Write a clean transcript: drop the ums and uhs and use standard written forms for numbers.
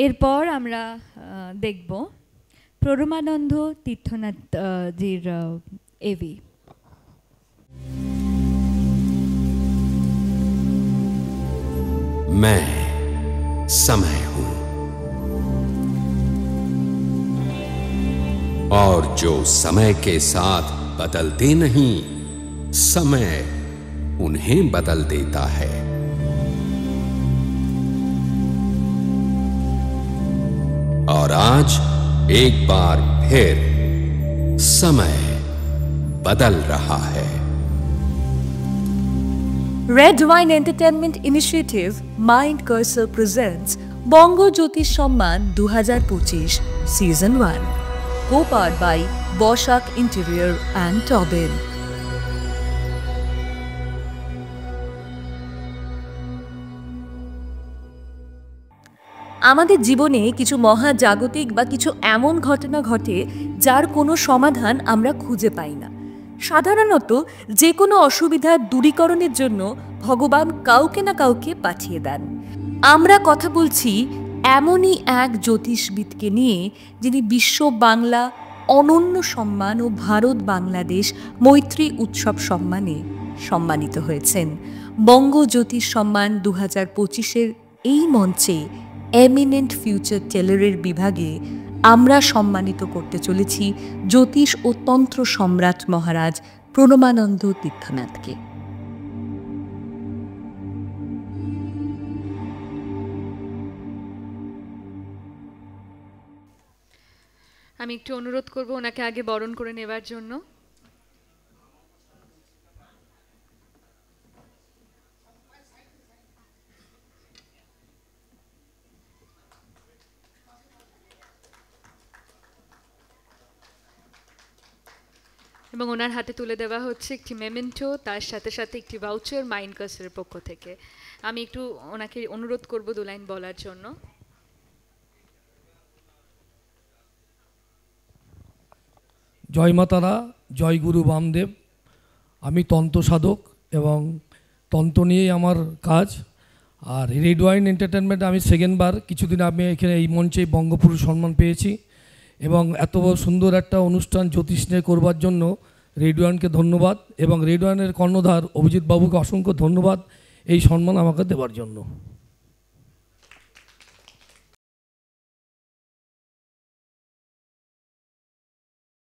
এরপর আমরা দেখব প্ররমানন্দ তীর্থনাথ জির এভি। मैं समय हूं और जो समय के साथ बदलते नहीं, समय उन्हें बदल देता है। और आज एक बार फिर समय बदल रहा है। Red Wine Entertainment Initiative Mind Cursor presents Bongo Jyotish Samman 2025 Season 1, co-powered by Boshak Interior and Tobin. আমাদের জীবনে কিছু মহাজাগতিক বা কিছু এমন ঘটনা ঘটে যার কোনো সমাধান আমরা খুঁজে পাই না। সাধারণত যে কোনো অসুবিধার দূরীকরণের জন্য ভগবান কাউকে না কাউকে পাঠিয়ে দেন। আমরা কথা বলছি এমনই এক জ্যোতিষবিদকে নিয়ে, যিনি বিশ্ব বাংলা অনন্য সম্মান ও ভারত বাংলাদেশ মৈত্রী উৎসব সম্মানে সম্মানিত হয়েছেন। বঙ্গ জ্যোতিষ সম্মান 2025-এর এই মঞ্চে এমিনেন্ট ফিউচার টেলারের বিভাগে আমরা সম্মানিত করতে চলেছি জ্যোতিষ ও তন্ত্র সম্রাট মহারাজ প্রণমানন্দ তীর্থনাথকে। আমি একটু অনুরোধ করব ওনাকে আগে বরণ করে নেবার জন্য। এবং ওনার হাতে তুলে দেওয়া হচ্ছে একটি মেমেন্টো, তার সাথে সাথে একটি ভাউচার মাইন্ড কার্সারের পক্ষ থেকে। আমি একটু ওনাকে অনুরোধ করব 2 লাইন বলার জন্য। জয় মাতারা, জয় গুরু বামদেব। আমি তন্ত্র সাধক এবং তন্ত্র নিয়েই আমার কাজ। আর রেড ওয়াইন এন্টারটেনমেন্ট আমি সেকেন্ডবার কিছুদিন আমি এখানে এই মঞ্চে বঙ্গপুরুষ সম্মান পেয়েছি এবং এত সুন্দর একটা অনুষ্ঠান জ্যোতিষ নিয়ে করবার জন্য রেড ওয়াইনকে ধন্যবাদ এবং রেড ওয়াইনের কর্ণধার অভিজিৎ বাবুকে অসংখ্য ধন্যবাদ এই সম্মান আমাকে দেওয়ার জন্য।